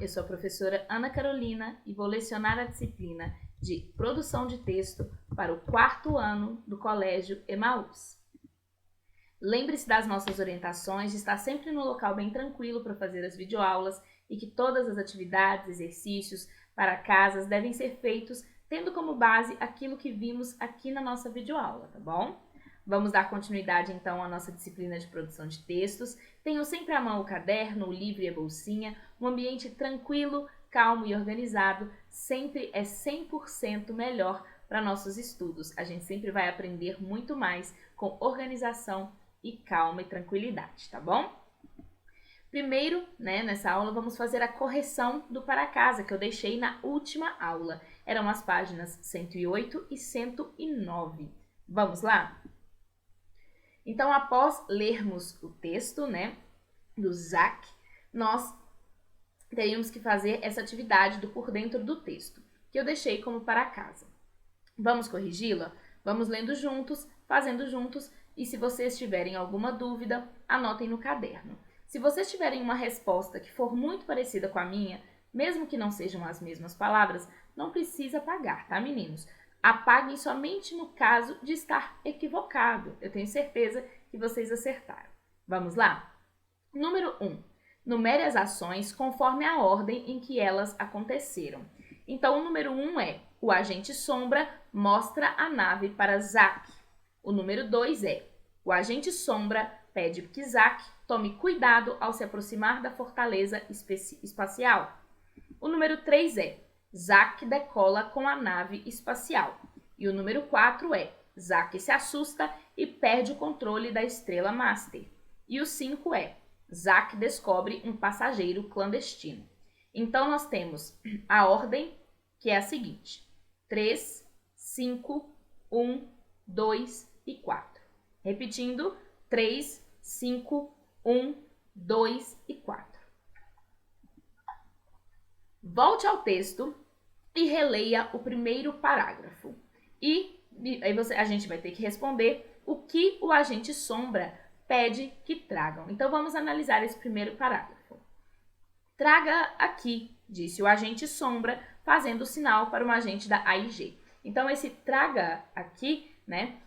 eu sou a professora Ana Carolina e vou lecionar a disciplina de Produção de Texto para o 4º ano do Colégio Emaús. Lembre-se das nossas orientações, de estar sempre num local bem tranquilo para fazer as videoaulas e que todas as atividades, exercícios para casas devem ser feitos tendo como base aquilo que vimos aqui na nossa videoaula, tá bom? Vamos dar continuidade então à nossa disciplina de produção de textos. Tenham sempre à mão o caderno, o livro e a bolsinha. Um ambiente tranquilo, calmo e organizado sempre é 100% melhor para nossos estudos. A gente sempre vai aprender muito mais com organização e calma e tranquilidade, tá bom? Primeiro, nessa aula, vamos fazer a correção do para casa, que eu deixei na última aula. Eram as páginas 108 e 109. Vamos lá? Então, após lermos o texto, do Zach, nós teríamos que fazer essa atividade do por dentro do texto, que eu deixei como para casa. Vamos corrigi-la? Vamos lendo juntos, fazendo juntos, e se vocês tiverem alguma dúvida, anotem no caderno. Se vocês tiverem uma resposta que for muito parecida com a minha, mesmo que não sejam as mesmas palavras, não precisa apagar, tá, meninos? Apaguem somente no caso de estar equivocado. Eu tenho certeza que vocês acertaram. Vamos lá? Número 1. Numere as ações conforme a ordem em que elas aconteceram. Então, o número 1 é: o agente sombra mostra a nave para Zach. O número 2 é: o agente sombra pede que Zach tome cuidado ao se aproximar da fortaleza espacial. O número 3 é: Zach decola com a nave espacial. E o número 4 é: Zach se assusta e perde o controle da estrela Master. E o 5 é: Zach descobre um passageiro clandestino. Então, nós temos a ordem, que é a seguinte: 3, 5, 1, 2 e 4. Repetindo: 3, 5, 1, 2 e 4. Volte ao texto e releia o primeiro parágrafo. E aí a gente vai ter que responder o que o agente sombra pede que tragam. Então, vamos analisar esse primeiro parágrafo. Traga aqui, disse o agente sombra, fazendo o sinal para um agente da AIG. Então, esse traga aqui,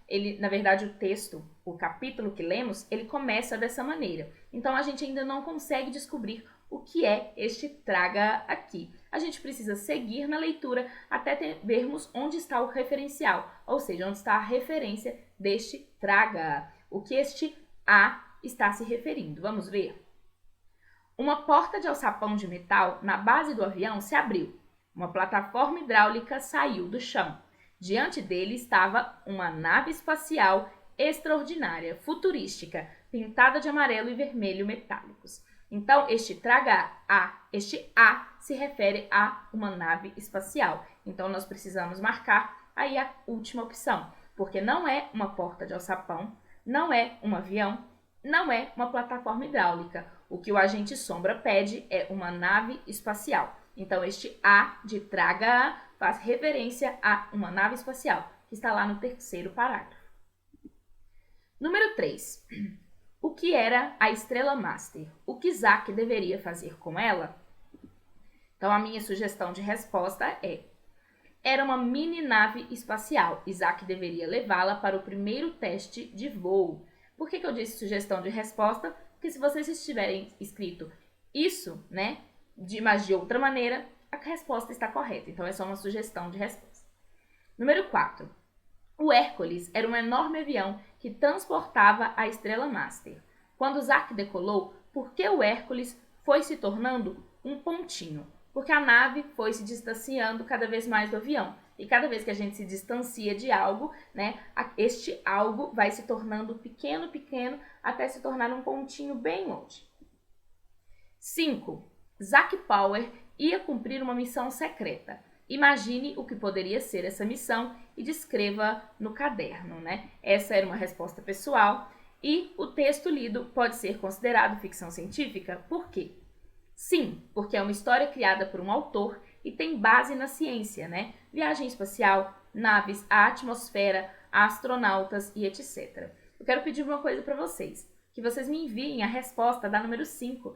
ele, na verdade, o texto, o capítulo que lemos, ele começa dessa maneira. Então, a gente ainda não consegue descobrir o que é este traga aqui. A gente precisa seguir na leitura até vermos onde está o referencial, ou seja, onde está a referência deste traga, o que este A está se referindo. Vamos ver? Uma porta de alçapão de metal na base do avião se abriu. Uma plataforma hidráulica saiu do chão. Diante dele estava uma nave espacial extraordinária, futurística, pintada de amarelo e vermelho metálicos. Então, este A se refere a uma nave espacial. Então, nós precisamos marcar aí a última opção, porque não é uma porta de alçapão, não é um avião, não é uma plataforma hidráulica. O que o agente sombra pede é uma nave espacial. Então, este A de traga faz referência a uma nave espacial, que está lá no terceiro parágrafo. Número 3. O que era a estrela Master? O que Zach deveria fazer com ela? Então, a minha sugestão de resposta é: era uma mini nave espacial. Zach deveria levá-la para o primeiro teste de voo. Por que eu disse sugestão de resposta? Porque se vocês estiverem escrito isso, mas de outra maneira, a resposta está correta. Então, é só uma sugestão de resposta. Número 4. O Hércules era um enorme avião que transportava a estrela Master. Quando Zach decolou, por que o Hércules foi se tornando um pontinho? Porque a nave foi se distanciando cada vez mais do avião. E cada vez que a gente se distancia de algo, este algo vai se tornando pequeno, até se tornar um pontinho bem longe. 5. Zach Power ia cumprir uma missão secreta. Imagine o que poderia ser essa missão e descreva no caderno, Essa era uma resposta pessoal e o texto lido pode ser considerado ficção científica. Por quê? Sim, porque é uma história criada por um autor e tem base na ciência, Viagem espacial, naves, a atmosfera, astronautas e etc. Eu quero pedir uma coisa para vocês, que vocês me enviem a resposta da número 5,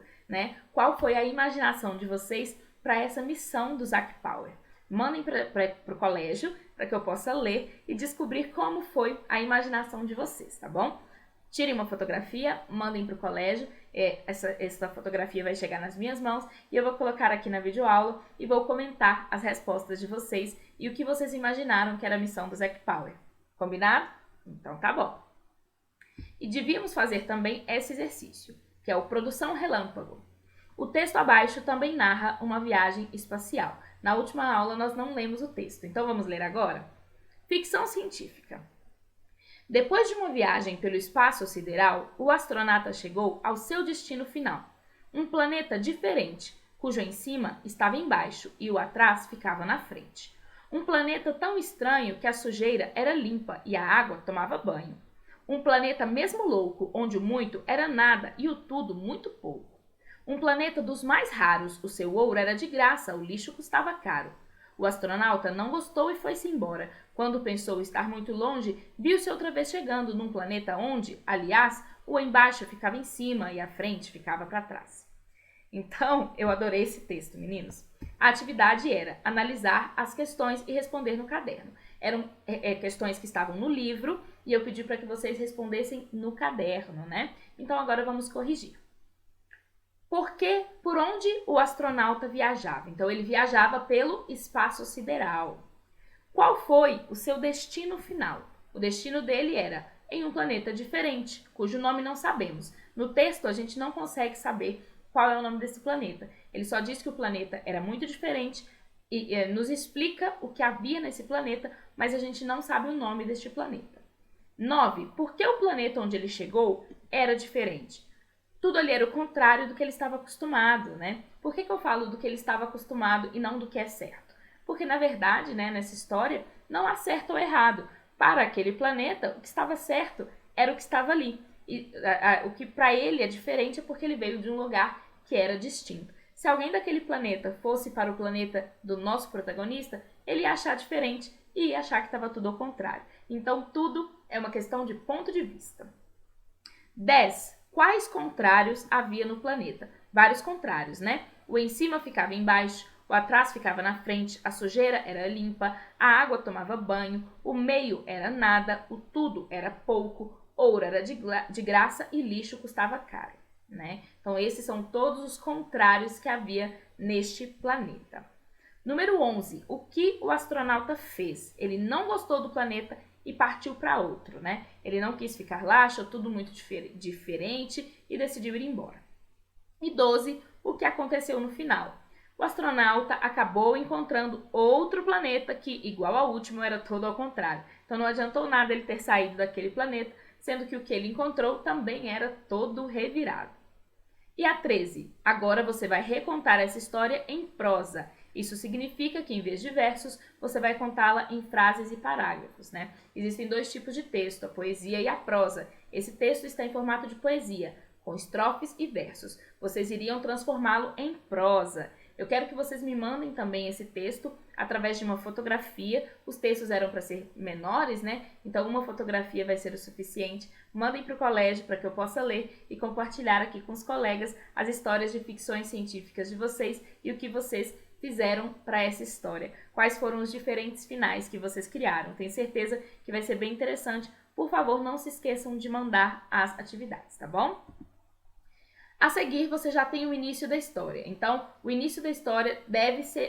Qual foi a imaginação de vocês para essa missão do Zac Power. Mandem para o colégio para que eu possa ler e descobrir como foi a imaginação de vocês, tá bom? Tirem uma fotografia, mandem para o colégio, essa fotografia vai chegar nas minhas mãos e eu vou colocar aqui na videoaula e vou comentar as respostas de vocês e o que vocês imaginaram que era a missão do Zac Power. Combinado? Então tá bom. E devíamos fazer também esse exercício, que é o Produção Relâmpago. O texto abaixo também narra uma viagem espacial. Na última aula nós não lemos o texto, então vamos ler agora? Ficção científica. Depois de uma viagem pelo espaço sideral, o astronauta chegou ao seu destino final, um planeta diferente, cujo em cima estava embaixo e o atrás ficava na frente. Um planeta tão estranho que a sujeira era limpa e a água tomava banho. Um planeta mesmo louco, onde o muito era nada e o tudo muito pouco. Um planeta dos mais raros, o seu ouro era de graça, o lixo custava caro. O astronauta não gostou e foi-se embora. Quando pensou estar muito longe, viu-se outra vez chegando num planeta onde, aliás, o embaixo ficava em cima e a frente ficava para trás. Então, eu adorei esse texto, meninos. A atividade era analisar as questões e responder no caderno. Eram questões que estavam no livro e eu pedi para que vocês respondessem no caderno, né? Então, agora vamos corrigir. Por onde o astronauta viajava? Então, ele viajava pelo espaço sideral. Qual foi o seu destino final? O destino dele era em um planeta diferente, cujo nome não sabemos. No texto, a gente não consegue saber qual é o nome desse planeta. Ele só diz que o planeta era muito diferente e nos explica o que havia nesse planeta, mas a gente não sabe o nome deste planeta. 9. Por que o planeta onde ele chegou era diferente? Tudo ali era o contrário do que ele estava acostumado, né? Por que eu falo do que ele estava acostumado e não do que é certo? Porque, na verdade, né, nessa história, não há certo ou errado. Para aquele planeta, o que estava certo era o que estava ali. E o que para ele é diferente é porque ele veio de um lugar que era distinto. Se alguém daquele planeta fosse para o planeta do nosso protagonista, ele ia achar diferente e ia achar que estava tudo ao contrário. Então, tudo é uma questão de ponto de vista. 10. Quais contrários havia no planeta? Vários contrários, né? O em cima ficava embaixo, o atrás ficava na frente, a sujeira era limpa, a água tomava banho, o meio era nada, o tudo era pouco, ouro era de graça e lixo custava caro, né? Então, esses são todos os contrários que havia neste planeta. Número 11. O que o astronauta fez? Ele não gostou do planeta e partiu para outro, né? Ele não quis ficar lá, achou tudo muito diferente e decidiu ir embora. E 12. O que aconteceu no final? O astronauta acabou encontrando outro planeta que, igual ao último, era todo ao contrário. Então não adiantou nada ele ter saído daquele planeta, sendo que o que ele encontrou também era todo revirado. E a 13. Agora você vai recontar essa história em prosa. Isso significa que, em vez de versos, você vai contá-la em frases e parágrafos, né? Existem dois tipos de texto, a poesia e a prosa. Esse texto está em formato de poesia, com estrofes e versos. Vocês iriam transformá-lo em prosa. Eu quero que vocês me mandem também esse texto através de uma fotografia. Os textos eram para ser menores, né? Então, uma fotografia vai ser o suficiente. Mandem para o colégio para que eu possa ler e compartilhar aqui com os colegas as histórias de ficções científicas de vocês e o que vocês fizeram para essa história. Quais foram os diferentes finais que vocês criaram. Tenho certeza que vai ser bem interessante. Por favor, não se esqueçam de mandar as atividades, tá bom? A seguir, você já tem o início da história. Então, o início da história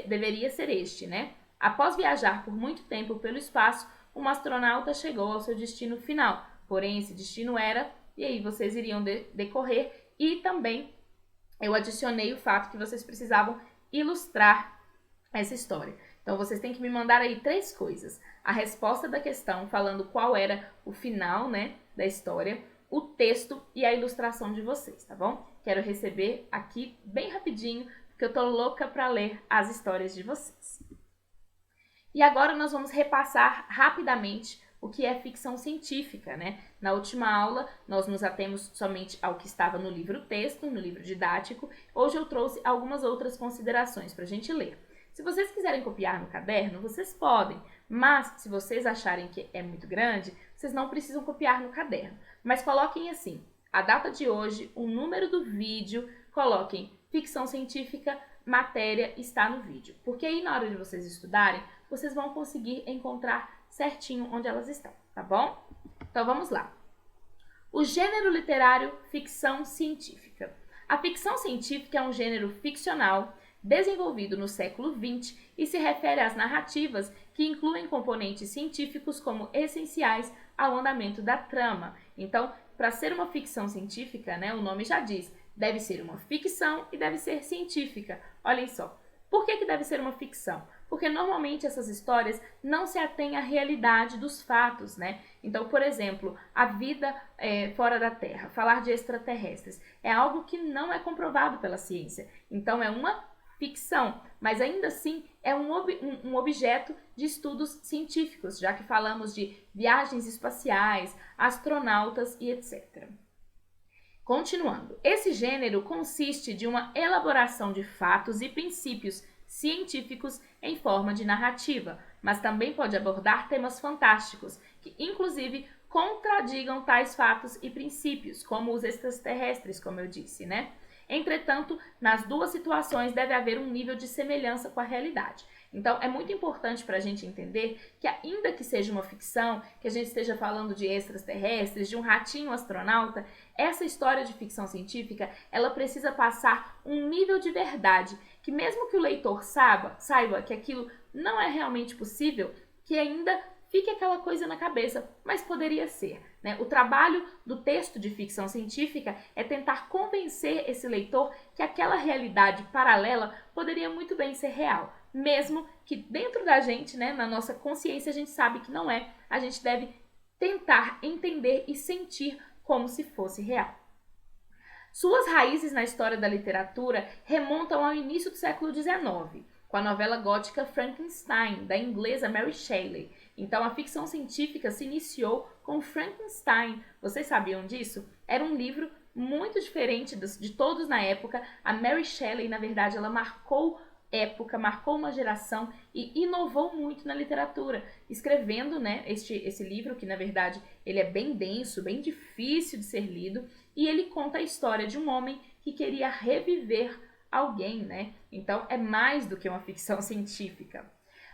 deveria ser este, né? Após viajar por muito tempo pelo espaço, um astronauta chegou ao seu destino final. Porém, esse destino era... E aí, vocês iriam decorrer. E também, eu adicionei o fato que vocês precisavam ilustrar essa história. Então, vocês têm que me mandar aí 3 coisas. A resposta da questão, falando qual era o final, né, da história, o texto e a ilustração de vocês, tá bom? Quero receber aqui bem rapidinho, porque eu tô louca para ler as histórias de vocês. E agora nós vamos repassar rapidamente o que é ficção científica, né? Na última aula, nós nos atemos somente ao que estava no livro texto, no livro didático. Hoje eu trouxe algumas outras considerações para a gente ler. Se vocês quiserem copiar no caderno, vocês podem, mas se vocês acharem que é muito grande, vocês não precisam copiar no caderno. Mas coloquem assim, a data de hoje, o número do vídeo, coloquem ficção científica matéria está no vídeo, porque aí na hora de vocês estudarem, vocês vão conseguir encontrar certinho onde elas estão, tá bom? Então vamos lá. O gênero literário ficção científica. A ficção científica é um gênero ficcional desenvolvido no século XX e se refere às narrativas que incluem componentes científicos como essenciais ao andamento da trama. Então, para ser uma ficção científica, né, o nome já diz, deve ser uma ficção e deve ser científica. Olhem só. Por que deve ser uma ficção? Porque normalmente essas histórias não se atêm à realidade dos fatos, né? Então, por exemplo, a vida fora da Terra, falar de extraterrestres, é algo que não é comprovado pela ciência. Então, é uma ficção, mas ainda assim é um objeto de estudos científicos, já que falamos de viagens espaciais, astronautas e etc. Continuando, esse gênero consiste de uma elaboração de fatos e princípios científicos em forma de narrativa, mas também pode abordar temas fantásticos, que inclusive contradigam tais fatos e princípios, como os extraterrestres, como eu disse, né? Entretanto, nas duas situações deve haver um nível de semelhança com a realidade. Então, é muito importante para a gente entender que, ainda que seja uma ficção, que a gente esteja falando de extraterrestres, de um ratinho astronauta, essa história de ficção científica, ela precisa passar um nível de verdade, que mesmo que o leitor saiba que aquilo não é realmente possível, que ainda fique aquela coisa na cabeça, mas poderia ser, né? O trabalho do texto de ficção científica é tentar convencer esse leitor que aquela realidade paralela poderia muito bem ser real, mesmo que dentro da gente, né, na nossa consciência, a gente sabe que não é. A gente deve tentar entender e sentir como se fosse real. Suas raízes na história da literatura remontam ao início do século XIX, com a novela gótica Frankenstein, da inglesa Mary Shelley. Então, a ficção científica se iniciou com Frankenstein. Vocês sabiam disso? Era um livro muito diferente de todos na época. A Mary Shelley, na verdade, ela marcou época, marcou uma geração e inovou muito na literatura, escrevendo, né, esse livro, que na verdade ele é bem denso, bem difícil de ser lido, e ele conta a história de um homem que queria reviver alguém, né? Então é mais do que uma ficção científica.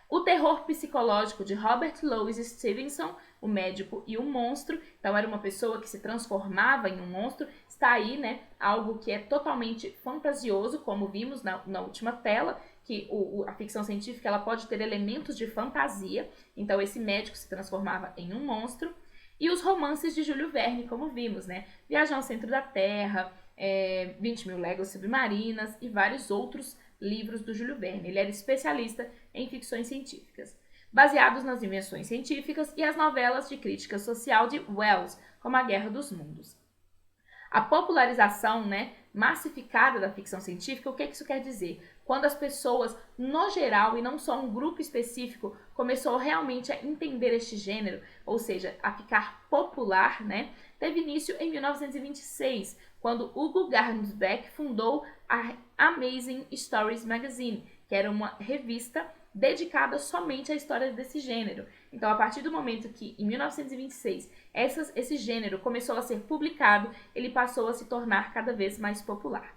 O terror psicológico de Robert Louis Stevenson, O Médico e o Monstro, então era uma pessoa que se transformava em um monstro, está aí, né, algo que é totalmente fantasioso, como vimos na última tela, que a ficção científica ela pode ter elementos de fantasia, então esse médico se transformava em um monstro, e os romances de Júlio Verne, como vimos, né, Viagem ao Centro da Terra, 20.000 Léguas Submarinas e vários outros livros do Júlio Verne. Ele era especialista em ficções científicas, baseados nas invenções científicas e as novelas de crítica social de Wells, como A Guerra dos Mundos. A popularização, né, massificada da ficção científica, o que isso quer dizer? Quando as pessoas, no geral, e não só um grupo específico, começou realmente a entender este gênero, ou seja, a ficar popular, né, teve início em 1926, quando Hugo Gernsback fundou a Amazing Stories Magazine, que era uma revista dedicada somente à história desse gênero. Então, a partir do momento que, em 1926, esse gênero começou a ser publicado, ele passou a se tornar cada vez mais popular.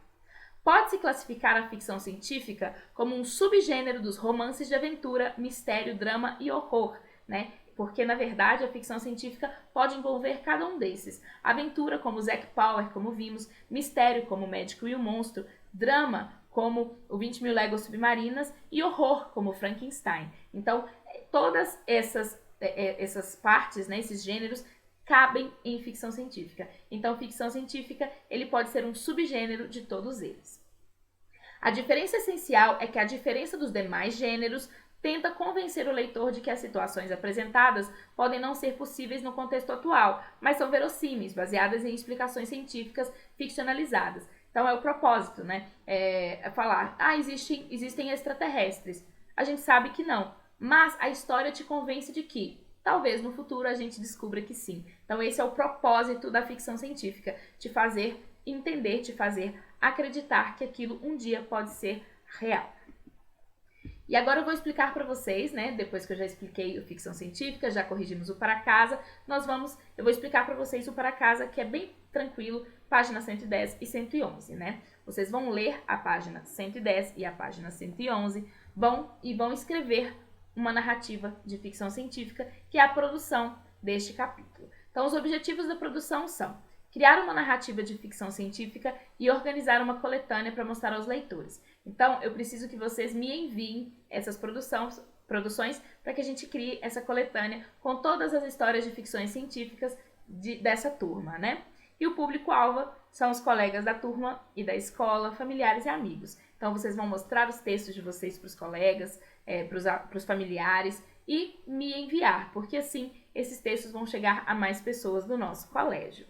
Pode-se classificar a ficção científica como um subgênero dos romances de aventura, mistério, drama e horror, né? Porque, na verdade, a ficção científica pode envolver cada um desses. Aventura, como Zack Power, como vimos, mistério, como O Médico e o Monstro, drama, como o 20.000 Léguas Submarinas, e horror, como Frankenstein. Então, todas essas partes, né, esses gêneros, cabem em ficção científica. Então, ficção científica ele pode ser um subgênero de todos eles. A diferença essencial é que, a diferença dos demais gêneros, tenta convencer o leitor de que as situações apresentadas podem não ser possíveis no contexto atual, mas são verossímeis, baseadas em explicações científicas ficcionalizadas. Então é o propósito, né? É falar, existem extraterrestres. A gente sabe que não, mas a história te convence de que talvez no futuro a gente descubra que sim. Então esse é o propósito da ficção científica, te fazer entender, te fazer acreditar que aquilo um dia pode ser real. E agora eu vou explicar para vocês, né, depois que eu já expliquei o ficção científica, já corrigimos o para casa, eu vou explicar para vocês o para casa, que é bem tranquilo, página 110 e 111, né? Vocês vão ler a página 110 e a página 111, vão escrever uma narrativa de ficção científica, que é a produção deste capítulo. Então, os objetivos da produção são criar uma narrativa de ficção científica e organizar uma coletânea para mostrar aos leitores. Então, eu preciso que vocês me enviem essas produções para que a gente crie essa coletânea com todas as histórias de ficções científicas dessa turma, né? E o público-alvo são os colegas da turma e da escola, familiares e amigos. Então, vocês vão mostrar os textos de vocês para os colegas, para os familiares e me enviar, porque assim esses textos vão chegar a mais pessoas do nosso colégio.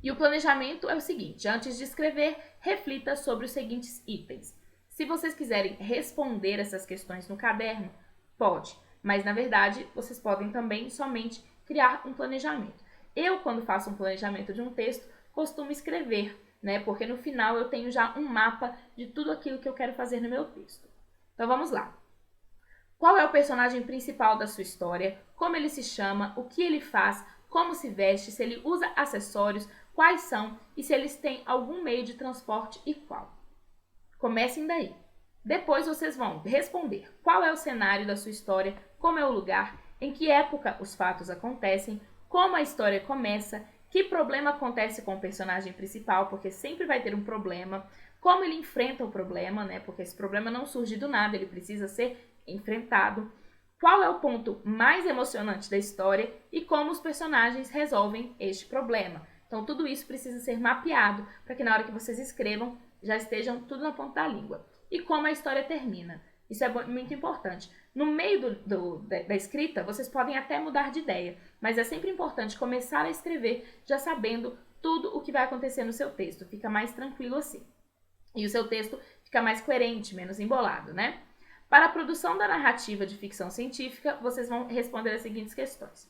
E o planejamento é o seguinte: antes de escrever, reflita sobre os seguintes itens. Se vocês quiserem responder essas questões no caderno, pode, mas na verdade vocês podem também somente criar um planejamento. Eu, quando faço um planejamento de um texto, costumo escrever, né? Porque no final eu tenho já um mapa de tudo aquilo que eu quero fazer no meu texto. Então vamos lá. Qual é o personagem principal da sua história? Como ele se chama? O que ele faz? Como se veste? Se ele usa acessórios? Quais são? E se eles têm algum meio de transporte e qual? Comecem daí. Depois vocês vão responder qual é o cenário da sua história, como é o lugar, em que época os fatos acontecem, como a história começa, que problema acontece com o personagem principal, porque sempre vai ter um problema, como ele enfrenta o problema, né? Porque esse problema não surge do nada, ele precisa ser enfrentado. Qual é o ponto mais emocionante da história e como os personagens resolvem este problema. Então, tudo isso precisa ser mapeado para que na hora que vocês escrevam já estejam tudo na ponta da língua. E como a história termina. Isso é muito importante. No meio da escrita, vocês podem até mudar de ideia, mas é sempre importante começar a escrever já sabendo tudo o que vai acontecer no seu texto. Fica mais tranquilo assim. E o seu texto fica mais coerente, menos embolado, né? Para a produção da narrativa de ficção científica, vocês vão responder as seguintes questões.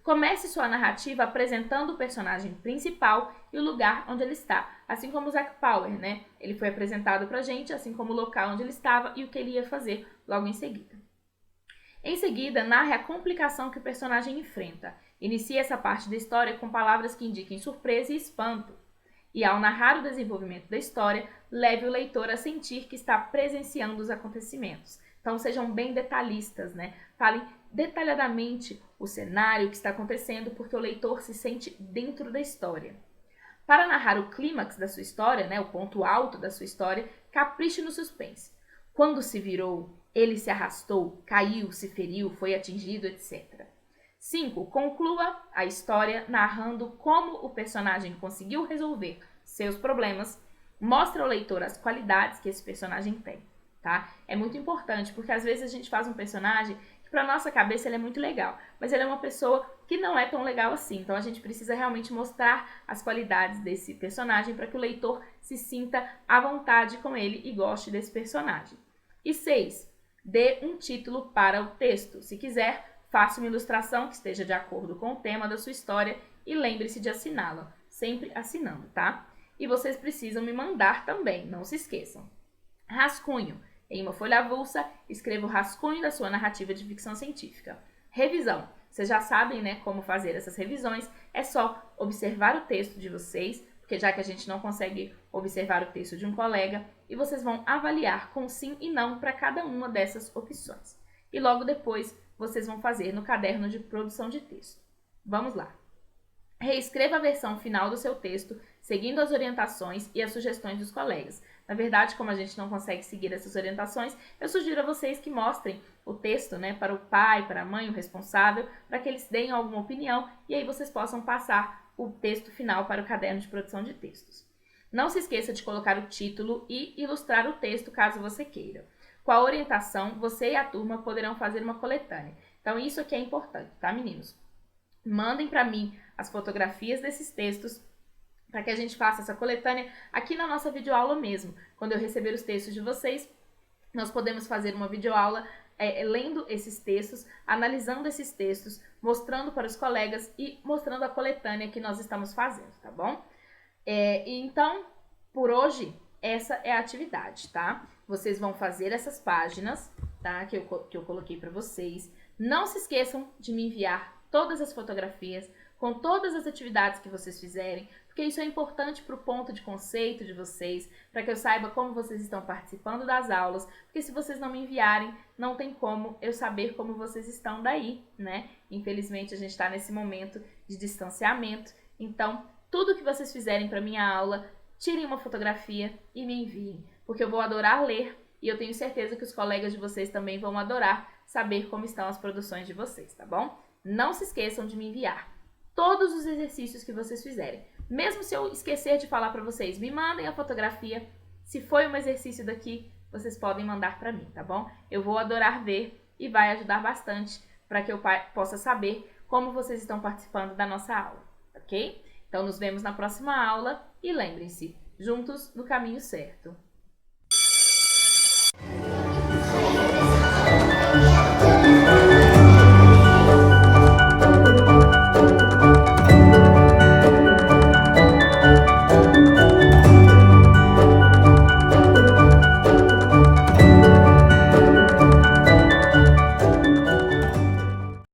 Comece sua narrativa apresentando o personagem principal e o lugar onde ele está, assim como o Zack Power, né? Ele foi apresentado pra gente, assim como o local onde ele estava e o que ele ia fazer logo em seguida. Em seguida, narre a complicação que o personagem enfrenta. Inicie essa parte da história com palavras que indiquem surpresa e espanto. E ao narrar o desenvolvimento da história, leve o leitor a sentir que está presenciando os acontecimentos. Então sejam bem detalhistas, né? Falem detalhadamente o cenário que está acontecendo, porque o leitor se sente dentro da história. Para narrar o clímax da sua história, né, o ponto alto da sua história, capriche no suspense. Quando se virou, ele se arrastou, caiu, se feriu, foi atingido, etc. 5. Conclua a história narrando como o personagem conseguiu resolver seus problemas. Mostre ao leitor as qualidades que esse personagem tem, tá? É muito importante, porque às vezes a gente faz um personagem que para nossa cabeça ele é muito legal, mas ele é uma pessoa que não é tão legal assim. Então a gente precisa realmente mostrar as qualidades desse personagem para que o leitor se sinta à vontade com ele e goste desse personagem. E 6. Dê um título para o texto. Se quiser, faça uma ilustração que esteja de acordo com o tema da sua história e lembre-se de assiná-la, sempre assinando, tá? E vocês precisam me mandar também, não se esqueçam. Rascunho. Em uma folha avulsa, escreva o rascunho da sua narrativa de ficção científica. Revisão. Vocês já sabem, né, como fazer essas revisões. É só observar o texto de vocês, porque já que a gente não consegue observar o texto de um colega, e vocês vão avaliar com sim e não para cada uma dessas opções. E logo depois, vocês vão fazer no caderno de produção de texto. Vamos lá. Reescreva a versão final do seu texto, seguindo as orientações e as sugestões dos colegas. Na verdade, como a gente não consegue seguir essas orientações, eu sugiro a vocês que mostrem o texto, né, para o pai, para a mãe, o responsável, para que eles deem alguma opinião e aí vocês possam passar o texto final para o caderno de produção de textos. Não se esqueça de colocar o título e ilustrar o texto caso você queira. Com a orientação, você e a turma poderão fazer uma coletânea. Então, isso aqui é importante, tá, meninos? Mandem para mim as fotografias desses textos para que a gente faça essa coletânea aqui na nossa videoaula mesmo. Quando eu receber os textos de vocês, nós podemos fazer uma videoaula lendo esses textos, analisando esses textos, mostrando para os colegas e mostrando a coletânea que nós estamos fazendo, tá bom? Então, por hoje, essa é a atividade, tá? Vocês vão fazer essas páginas, tá? Que eu coloquei para vocês. Não se esqueçam de me enviar todas as fotografias, com todas as atividades que vocês fizerem, porque isso é importante para o ponto de conceito de vocês, para que eu saiba como vocês estão participando das aulas, porque se vocês não me enviarem, não tem como eu saber como vocês estão daí, né? Infelizmente, a gente está nesse momento de distanciamento, então, tudo que vocês fizerem para minha aula, tirem uma fotografia e me enviem, porque eu vou adorar ler e eu tenho certeza que os colegas de vocês também vão adorar saber como estão as produções de vocês, tá bom? Não se esqueçam de me enviar todos os exercícios que vocês fizerem. Mesmo se eu esquecer de falar para vocês, me mandem a fotografia. Se foi um exercício daqui, vocês podem mandar para mim, tá bom? Eu vou adorar ver e vai ajudar bastante para que eu possa saber como vocês estão participando da nossa aula, ok? Então, nos vemos na próxima aula e lembrem-se, juntos no caminho certo.